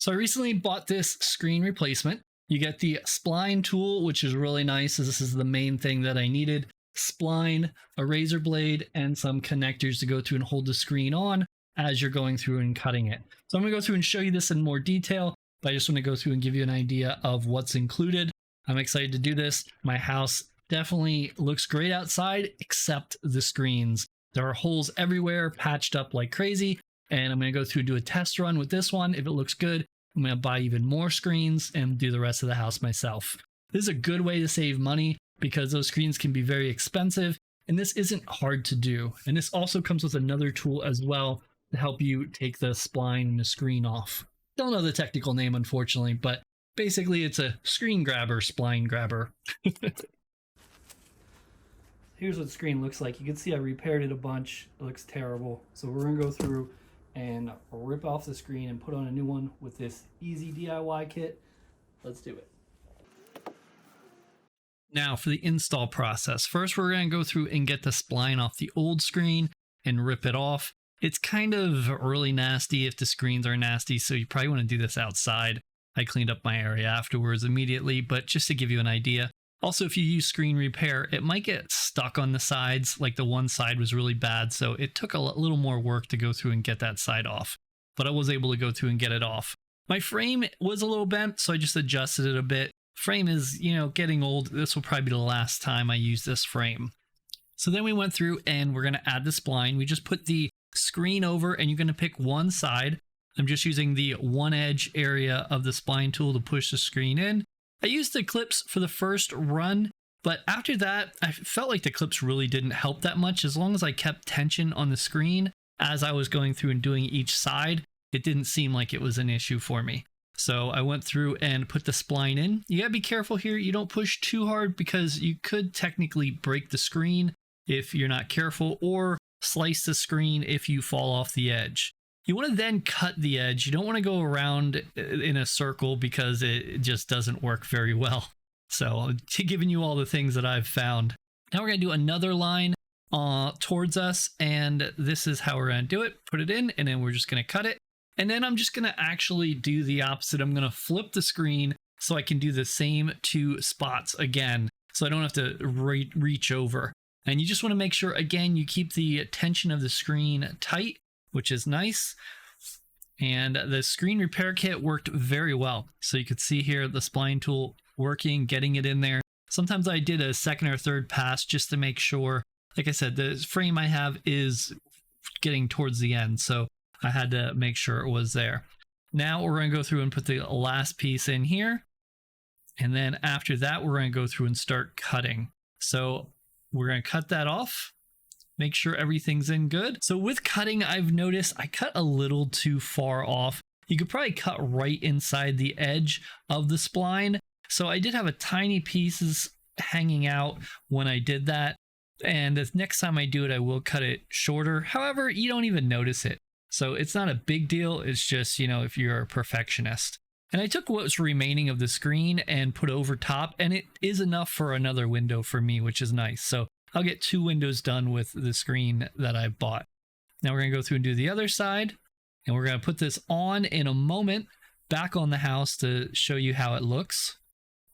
So I recently bought this screen replacement. You get the spline tool, which is really nice. This is the main thing that I needed. Spline, a razor blade, and some connectors to go through and hold the screen on as you're going through and cutting it. So I'm going to go through and show you this in more detail, but I just want to go through and give you an idea of what's included. I'm excited to do this. My house definitely looks great outside, except the screens. There are holes everywhere, patched up like crazy, and I'm going to go through and do a test run with this one. If it looks good, I'm going to buy even more screens and do the rest of the house myself. This is a good way to save money because those screens can be very expensive, and this isn't hard to do. And this also comes with another tool as well to help you take the spline and the screen off. Don't know the technical name, unfortunately, but basically it's a screen grabber, spline grabber. Here's what the screen looks like. You can see I repaired it a bunch. It looks terrible. So we're going to go through and rip off the screen and put on a new one with this easy DIY kit. Let's do it. Now for the install process. First, we're going to go through and get the spline off the old screen and rip it off. It's kind of really nasty if the screens are nasty, so you probably want to do this outside. I cleaned up my area afterwards immediately, but just to give you an idea. Also, if you use screen repair, it might get stuck on the sides, like the one side was really bad, so it took a little more work to go through and get that side off. But I was able to go through and get it off. My frame was a little bent, so I just adjusted it a bit. Frame is, getting old. This will probably be the last time I use this frame. So then we went through and we're going to add the spline. We just put the screen over and you're going to pick one side. I'm just using the one edge area of the spline tool to push the screen in. I used the clips for the first run, but after that, I felt like the clips really didn't help that much. As long as I kept tension on the screen as I was going through and doing each side, it didn't seem like it was an issue for me. So I went through and put the spline in. You gotta be careful here. You don't push too hard because you could technically break the screen if you're not careful, or slice the screen if you fall off the edge. You want to then cut the edge. You don't want to go around in a circle because it just doesn't work very well. So giving you all the things that I've found. Now we're going to do another line towards us, and this is how we're going to do it. Put it in, and then we're just going to cut it. And then I'm just going to actually do the opposite. I'm going to flip the screen so I can do the same two spots again, so I don't have to reach over. And you just want to make sure, again, you keep the tension of the screen tight, which is nice. And the screen repair kit worked very well. So you could see here the spline tool working, getting it in there. Sometimes I did a second or third pass just to make sure. Like I said, the frame I have is getting towards the end, so I had to make sure it was there. Now we're going to go through and put the last piece in here. And then after that, we're going to go through and start cutting. So we're going to cut that off. Make sure everything's in good. So with cutting, I've noticed I cut a little too far off. You could probably cut right inside the edge of the spline. So I did have a tiny pieces hanging out when I did that. And the next time I do it, I will cut it shorter. However, you don't even notice it. So it's not a big deal. It's just, if you're a perfectionist. And I took what was remaining of the screen and put over top, and it is enough for another window for me, which is nice. So I'll get 2 windows done with the screen that I bought. Now we're going to go through and do the other side, and we're going to put this on in a moment back on the house to show you how it looks.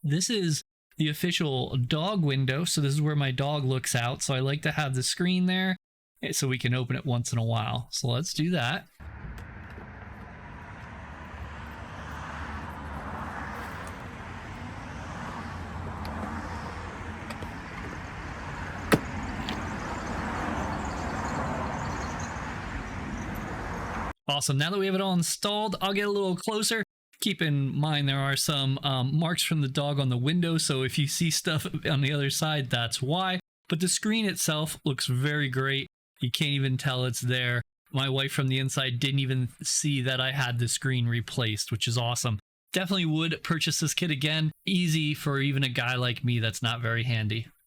This is the official dog window, so this is where my dog looks out. So I like to have the screen there so we can open it once in a while. So let's do that. Awesome. Now that we have it all installed, I'll get a little closer. Keep in mind there are some marks from the dog on the window, so if you see stuff on the other side, that's why. But the screen itself looks very great. You can't even tell it's there. My wife from the inside didn't even see that I had the screen replaced, which is awesome. Definitely would purchase this kit again. Easy for even a guy like me that's not very handy.